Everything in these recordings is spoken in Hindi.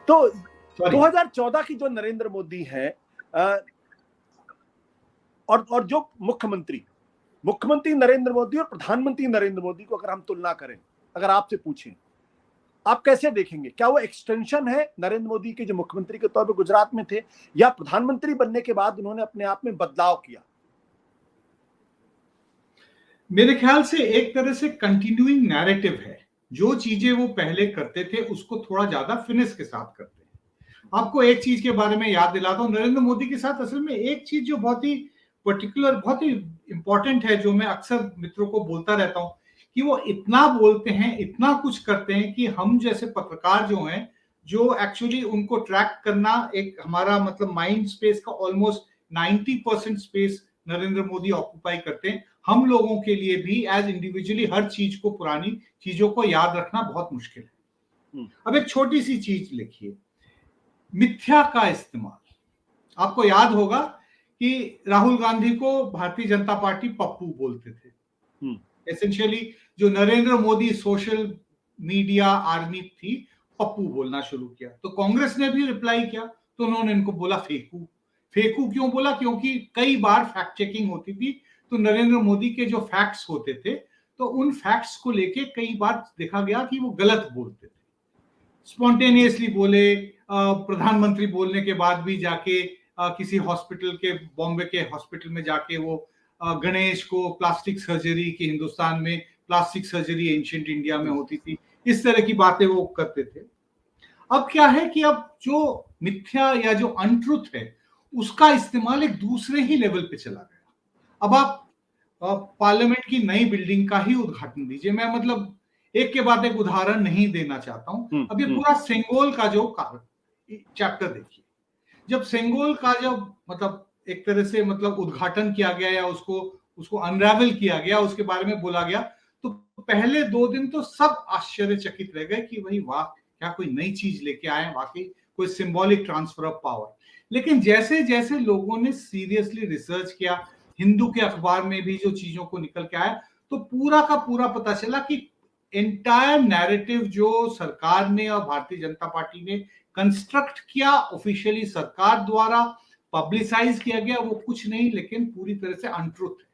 तो 2014 की जो नरेंद्र मोदी है और जो मुख्यमंत्री नरेंद्र मोदी और प्रधानमंत्री नरेंद्र मोदी को अगर हम तुलना करें, अगर आपसे पूछें, आप कैसे देखेंगे? क्या वो एक्सटेंशन है नरेंद्र मोदी के जो मुख्यमंत्री के तौर पर गुजरात में थे, या प्रधानमंत्री बनने के बाद उन्होंने अपने आप में बदलाव किया? मेरे ख्याल से एक तरह से कंटिन्यूइंग नैरेटिव है। जो चीजें वो पहले करते थे उसको थोड़ा ज्यादा फिनिश के साथ करते हैं। आपको एक चीज के बारे में याद दिलाता हूं, नरेंद्र मोदी के साथ असल में एक चीज जो बहुत ही पर्टिकुलर, बहुत ही इंपॉर्टेंट है, जो मैं अक्सर मित्रों को बोलता रहता हूं, कि वो इतना बोलते हैं, इतना कुछ करते हैं कि हम जैसे पत्रकार जो हैं, जो एक्चुअली उनको ट्रैक करना एक हमारा मतलब माइंड स्पेस का almost 90% space Narendra Modi occupy करते हैं। हम लोगों के लिए भी एज इंडिविजुअली हर चीज को, पुरानी चीजों को याद रखना बहुत मुश्किल है। अब एक छोटी सी चीज लिखिए, मिथ्या का इस्तेमाल। आपको याद होगा कि राहुल गांधी को भारतीय जनता पार्टी पप्पू बोलते थे। एसेंशियली जो Narendra Modi social media army थी, पप्पू बोलना शुरू किया। तो कांग्रेस ने भी रिप्लाई किया, तो उन्होंने इनको बोला फेकू। फेकू क्यों बोला? क्योंकि कई बार फैक्ट चेकिंग होती थी, तो नरेंद्र मोदी के जो फैक्ट्स होते थे, तो उन फैक्ट्स को लेके कई बार देखा गया कि वो गलत बोलते थे, स्पॉन्टेनियसली बोले। प्रधानमंत्री बोलने के बाद भी जाके किसी हॉस्पिटल के, बॉम्बे के हॉस्पिटल में जाके वो गणेश को प्लास्टिक सर्जरी की, हिंदुस्तान में प्लास्टिक सर्जरी एंशिएंट इंडिया में होती थी, इस तरह की बातें वो करते थे। अब क्या है कि अब जो मिथ्या या जो अनट्रुथ है, उसका इस्तेमाल एक दूसरे ही लेवल पे चला गया। अब आप पार्लियामेंट की नई बिल्डिंग का ही उद्घाटन दीजिए। मैं मतलब एक के बाद एक उदाहरण नहीं देना चाहता हूं। अब ये पूरा सेंगोल का जो चैप्टर देखिए, जब सेंगोल का जब मतलब एक तरह से मतलब उद्घाटन किया गया या उसको अनरावल किया गया, उसके बारे में बोला गया, तो पहले 2 दिन तो सब आश्चर्यचकित रह गए कि भाई वाह, क्या कोई नई चीज लेके आए, वाकई कोई सिंबॉलिक ट्रांसफर ऑफ पावर। लेकिन जैसे जैसे लोगों ने सीरियसली रिसर्च किया, हिंदू के अखबार में भी जो चीजों को निकल के आया, तो पूरा का पूरा पता चला कि एंटायर नैरेटिव जो सरकार ने और भारतीय जनता पार्टी ने कंस्ट्रक्ट किया, ऑफिशियली सरकार द्वारा पब्लिसाइज किया गया, वो कुछ नहीं लेकिन पूरी तरह से अनट्रुथ है।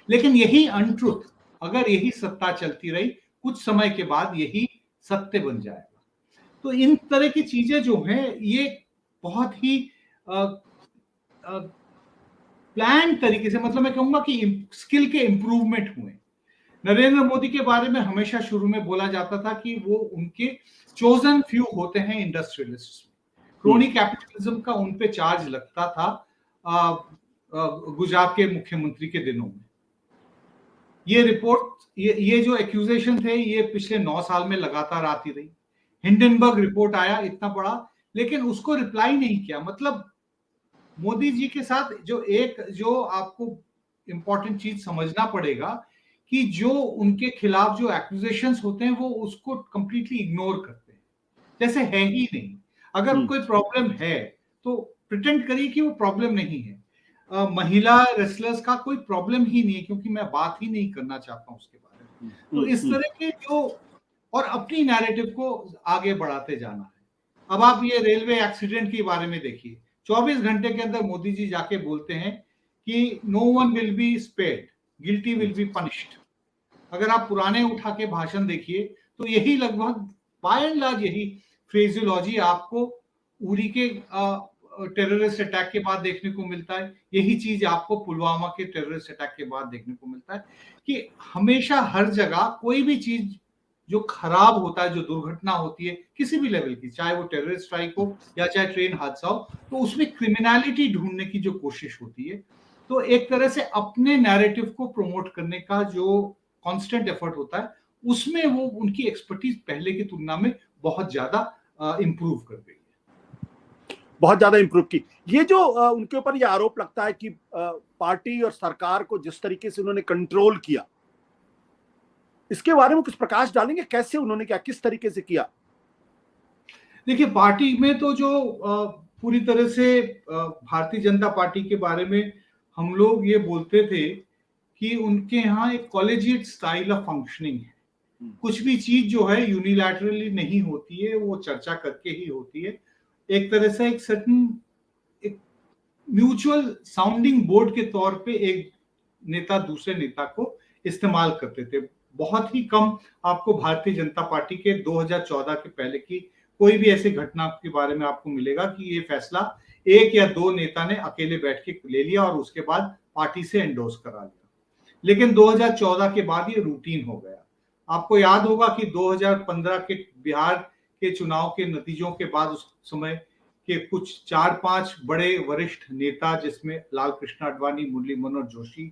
लेकिन यही अनट्रुथ, अगर यही सत्ता चलती रही, कुछ समय के बाद यही सत्य बन जाएगा। तो इन तरह की चीजें जो हैं, ये बहुत ही प्लान तरीके से, मतलब मैं कहूंगा कि स्किल के इंप्रूवमेंट हुए। नरेंद्र मोदी के बारे में हमेशा शुरू में बोला जाता था कि वो उनके चोजन फ्यू होते हैं इंडस्ट्रियलिस्ट। क्रोनी कैपिटलिज्म का उन पे चार्ज लगता था गुजरात के मुख्यमंत्री के दिनों में। ये रिपोर्ट, ये जो एक्यूजेशन थे, ये पिछले 9 साल में लगातार आती रही। हिंडनबर्ग रिपोर्ट आया इतना बड़ा, लेकिन उसको रिप्लाई नहीं किया। मतलब मोदी जी के साथ जो आपको इंपॉर्टेंट चीज समझना पड़ेगा कि जो उनके खिलाफ जो एक्यूजेशंस होते हैं, वो उसको कंप्लीटली इग्नोर करते हैं, जैसे है ही नहीं। अगर कोई प्रॉब्लम है तो प्रिटेंड करिए कि वो प्रॉब्लम नहीं है। महिला रेसलर्स का कोई प्रॉब्लम ही नहीं है, क्योंकि मैं बात ही नहीं करना चाहता हूं उसके बारे में। तो इस तरह के जो, और अपनी नैरेटिव को आगे बढ़ाते जाना है। अब आप ये रेलवे एक्सीडेंट के बारे में देखिए, 24 घंटे के अंदर मोदी जी जाके बोलते हैं कि no one will be spared, guilty will be punished. अगर आप पुराने उठा के भाषण देखिए, तो यही लगभग बाय एंड लार्ज यही फ्रेजियोलॉजी आपको उरी के टेररिस्ट अटैक के बाद देखने को मिलता है। यही चीज आपको पुलवामा के टेररिस्ट अटैक के बाद देखने को मिलता है, कि हमेशा हर जगह कोई भी चीज जो खराब होता है, जो दुर्घटना होती है किसी भी लेवल की, चाहे वो टेररिस्ट स्ट्राइक हो या चाहे ट्रेन हादसा हो, तो उसमें क्रिमिनलिटी ढूंढने की जो कोशिश होती है। तो एक तरह से अपने नैरेटिव को प्रमोट करने का जो कांस्टेंट एफर्ट होता है, उसमें वो उनकी एक्सपर्टीज पहले की तुलना में बहुत ज्यादा इंप्रूव कर गई है, बहुत ज्यादा इंप्रूव की। ये जो उनके ऊपर ये आरोप लगता है कि पार्टी और सरकार को जिस तरीके से उन्होंने कंट्रोल किया, इसके बारे में कुछ प्रकाश डालेंगे? कैसे उन्होंने क्या, किस तरीके से किया? देखिए, पार्टी में तो जो पूरी तरह से भारतीय जनता पार्टी के बारे में हम लोग ये बोलते थे कि उनके यहाँ एक कॉलेजिएट स्टाइल ऑफ फंक्शनिंग है। कुछ भी चीज जो है यूनिलैटरली नहीं होती है, वो चर्चा करके ही होती है। एक तरह से एक सर्टन एक म्यूचुअल साउंडिंग बोर्ड के तौर पे एक नेता दूसरे नेता को इस्तेमाल करते थे। बहुत ही कम आपको भारतीय जनता पार्टी के 2014 के पहले की कोई भी ऐसी घटना के बारे में आपको मिलेगा कि ये फैसला एक या दो नेता ने अकेले बैठ के ले लिया और उसके बाद पार्टी से एंडोर्स करा लिया। लेकिन 2014 के बाद ये रूटीन हो गया। आपको याद होगा कि 2015 के बिहार के चुनाव के नतीजों के बाद उस समय के कुछ 4-5 बड़े वरिष्ठ नेता, जिसमें लाल कृष्ण आडवाणी, मुरली मनोहर जोशी,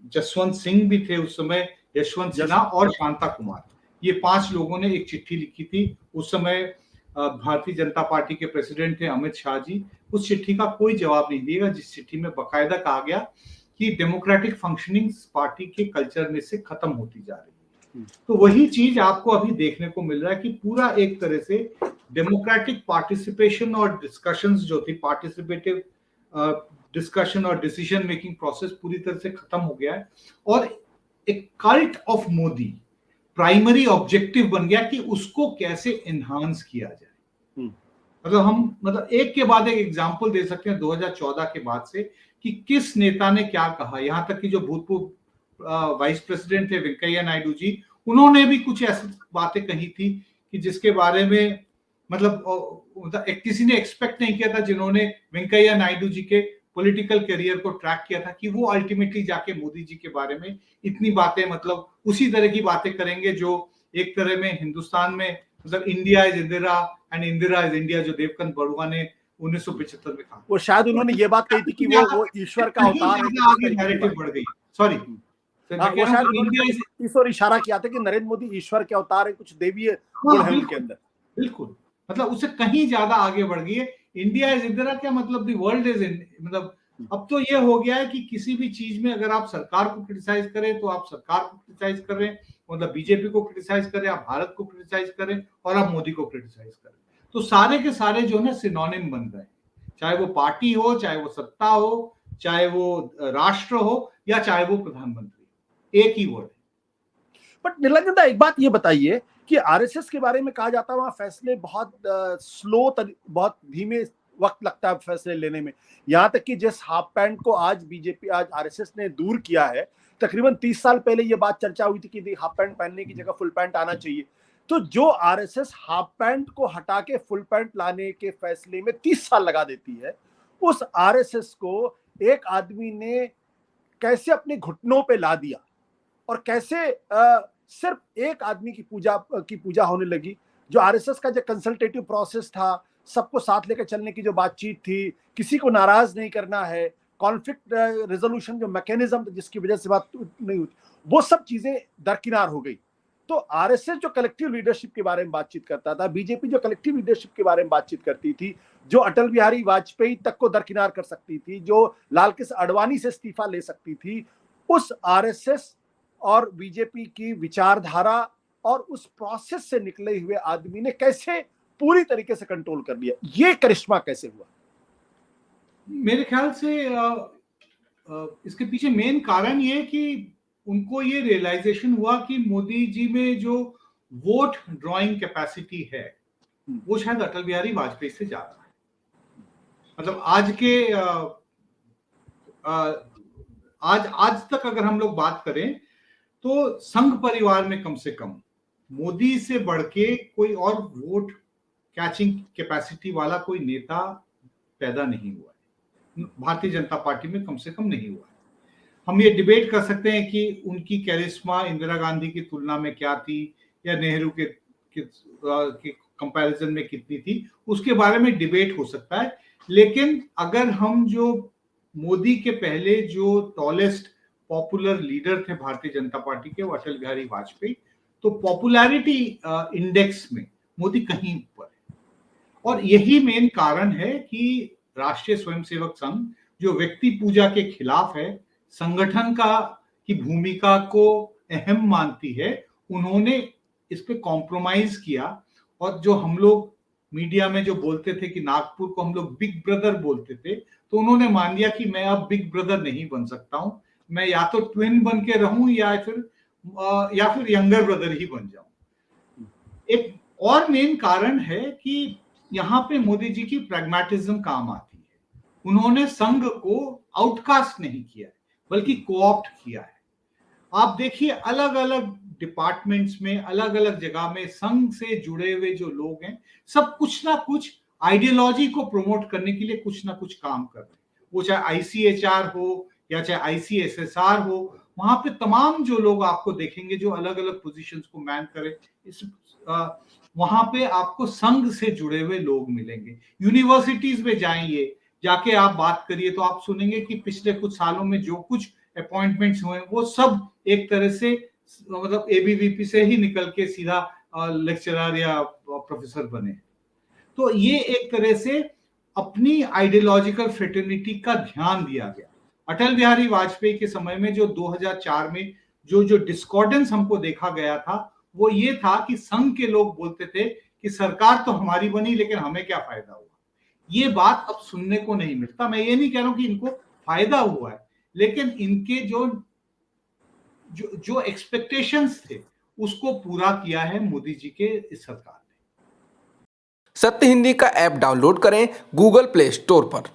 जसवंत सिंह भी थे उस समय, यशवंत सिन्हा और शांता कुमार, ये 5 लोगों ने एक चिट्ठी लिखी थी। उस समय भारतीय जनता पार्टी के प्रेसिडेंट थे अमित शाह जी। उस चिट्ठी का कोई जवाब नहीं दिएगा, जिस चिट्ठी में बकायदा कहा गया कि डेमोक्रेटिक फंक्शनिंग पार्टी के कल्चर में से खत्म होती जा रही है। तो वही चीज आपको अभी देखने को मिल रहा है कि पूरा एक तरह से डेमोक्रेटिक पार्टिसिपेशन और डिस्कशंस जो थी, पार्टिसिपेटिव डिस्कशन और डिसीजन मेकिंग प्रोसेस पूरी तरह से खत्म हो गया है और एक cult of Modi primary objective बन गया कि उसको कैसे एनहांस किया जाए। मतलब एक के बाद एक एग्जांपल दे सकते हैं 2014 के बाद से कि किस नेता ने क्या कहा। यहां तक कि जो भूतपूर्व वाइस प्रेसिडेंट थे वेंकैया नायडू जी, उन्होंने भी कुछ ऐसी बातें कही थी कि जिसके बारे में मतलब किसी ने एक्सपेक्ट नहीं किया था, जिन्होंने वेंकैया नायडू जी के पॉलिटिकल करियर को ट्रैक किया था, कि वो अल्टीमेटली जाके मोदी जी के बारे में इतनी बातें, मतलब उसी तरह की बातें करेंगे जो एक तरह में हिंदुस्तान में मतलब India is Indira and Indira is India, जो देवकांत बरुआ ने 1975 में कहा। वो शायद उन्होंने ये बात कही थी कि वो ईश्वर का अवतार है। आगे नैरेटिव बढ़ गई। सॉरी, वो शायद उन्होंने इस ओर इशारा किया था कि नरेंद्र मोदी ईश्वर के अवतार है, कुछ देवीय गुण है उनके अंदर। बिल्कुल, मतलब उससे कहीं ज्यादा आगे बढ़ गई है। इंडिया इज इंदिरा क्या मतलब द वर्ल्ड इज, मतलब अब तो ये हो गया है कि किसी भी चीज में अगर आप सरकार को क्रिटिसाइज करें तो आप सरकार को क्रिटिसाइज कर रहे हैं, मतलब बीजेपी को क्रिटिसाइज करें, आप भारत को क्रिटिसाइज करें और आप मोदी को क्रिटिसाइज करें, तो सारे के सारे जो है सिनोनिम बन गए। चाहे वो पार्टी हो, चाहे वो सत्ता हो, चाहे वो राष्ट्र हो, या चाहे वो प्रधानमंत्री, एक ही वर्ड है। बट निरंजन दा, एक बात ये बताइए कि आरएसएस के बारे में कहा जाता है वहां फैसले बहुत स्लो, बहुत धीमे वक्त लगता है फैसले लेने में। यहां तक कि जिस हाफ पैंट को आज बीजेपी, आज आरएसएस ने दूर किया है, तकरीबन 30 साल पहले ये बात चर्चा हुई थी कि हाफ पैंट पहनने की जगह फुल पैंट आना चाहिए। तो जो आरएसएस हाफ पैंट को हटा के फुल पैंट लाने के फैसले में 30 साल लगा देती है, उस आरएसएस को एक आदमी ने कैसे अपने घुटनों पे ला दिया और कैसे सिर्फ एक आदमी की पूजा होने लगी। जो आरएसएस का जो कंसल्टेटिव प्रोसेस था, सबको साथ लेकर चलने की जो बातचीत थी, किसी को नाराज नहीं करना है, कॉन्फ्लिक्ट रेजोल्यूशन जो मैकेनिज्म जिसकी वजह से बात नहीं हुई, वो सब चीजें दरकिनार हो गई। तो आरएसएस जो कलेक्टिव लीडरशिप के बारे में बातचीत करता था, बीजेपी जो कलेक्टिव लीडरशिप के बारे में बातचीत करती थी, जो अटल बिहारी वाजपेयी तक को दरकिनार कर सकती थी, जो लाल कृष्ण आडवाणी से इस्तीफा ले सकती थी, उस आरएसएस और बीजेपी की विचारधारा और उस प्रोसेस से निकले हुए आदमी ने कैसे पूरी तरीके से कंट्रोल कर लिया? ये करिश्मा कैसे हुआ? मेरे ख्याल से इसके पीछे मेन कारण ये कि उनको ये रियलाइजेशन हुआ कि मोदी जी में जो वोट ड्रॉइंग कैपेसिटी है वो शायद अटल बिहारी वाजपेयी से ज्यादा है। मतलब आज तक अगर हम लोग बात करें तो संघ परिवार में कम से कम मोदी से बढ़ के कोई और वोट कैचिंग कैपेसिटी वाला कोई नेता पैदा नहीं हुआ है, भारतीय जनता पार्टी में कम से कम नहीं हुआ है। हम ये डिबेट कर सकते हैं कि उनकी कैरिस्मा इंदिरा गांधी की तुलना में क्या थी या नेहरू के कंपैरिजन में कितनी थी, उसके बारे में डिबेट हो सकता है। लेकिन अगर हम जो मोदी के पहले जो टॉलेस्ट पॉपुलर लीडर थे भारतीय जनता पार्टी के, वो अटल बिहारी वाजपेयी, तो पॉपुलैरिटी इंडेक्स में मोदी कहीं ऊपर है। और यही मेन कारण है कि राष्ट्रीय स्वयंसेवक संघ जो व्यक्ति पूजा के खिलाफ है, संगठन की भूमिका को अहम मानती है, उन्होंने इस पे कॉम्प्रोमाइज किया। और जो हम लोग मीडिया में जो बोलते थे कि नागपुर को हम लोग बिग ब्रदर बोलते थे, तो उन्होंने मान लिया कि मैं अब बिग ब्रदर नहीं बन सकता हूं, मैं या तो ट्विन बन के रहूं या फिर या फिर यंगर ब्रदर ही बन जाऊं। एक और मेन कारण है कि यहां पे मोदी जी की प्रैग्मेटिज्म काम आती है। उन्होंने संघ को आउटकास्ट नहीं किया है, बल्कि कोऑप्ट किया है। आप देखिए अलग अलग डिपार्टमेंट्स में, अलग अलग जगह में संघ से जुड़े हुए जो लोग हैं, सब कुछ ना कुछ आइडियोलॉजी को प्रमोट करने के लिए कुछ ना कुछ काम कर रहे हैं। वो चाहे आईसीएचआर हो या चाहे आईसीएसएसआर हो, वहां पे तमाम जो लोग आपको देखेंगे जो अलग अलग पोजीशंस को मैन करे, वहां पे आपको संघ से जुड़े हुए लोग मिलेंगे। यूनिवर्सिटीज में जाइए, जाके आप बात करिए तो आप सुनेंगे कि पिछले कुछ सालों में जो कुछ अपॉइंटमेंट्स हुए वो सब एक तरह से मतलब एबीवीपी से ही निकल के सीधा लेक्चरर या प्रोफेसर बने। तो ये एक तरह से अपनी आइडियोलॉजिकल फ्रेटर्निटी का ध्यान दिया गया। अटल बिहारी वाजपेयी के समय में जो 2004 में जो डिस्कॉर्डेंस हमको देखा गया था, वो ये था कि संघ के लोग बोलते थे कि सरकार तो हमारी बनी लेकिन हमें क्या फायदा हुआ। ये बात अब सुनने को नहीं मिलता। मैं ये नहीं कह रहा हूं कि इनको फायदा हुआ है, लेकिन इनके जो एक्सपेक्टेशंस थे उसको पूरा किया है मोदी जी के इस सरकार ने। सत्य हिंदी का ऐप डाउनलोड करें गूगल प्ले स्टोर पर।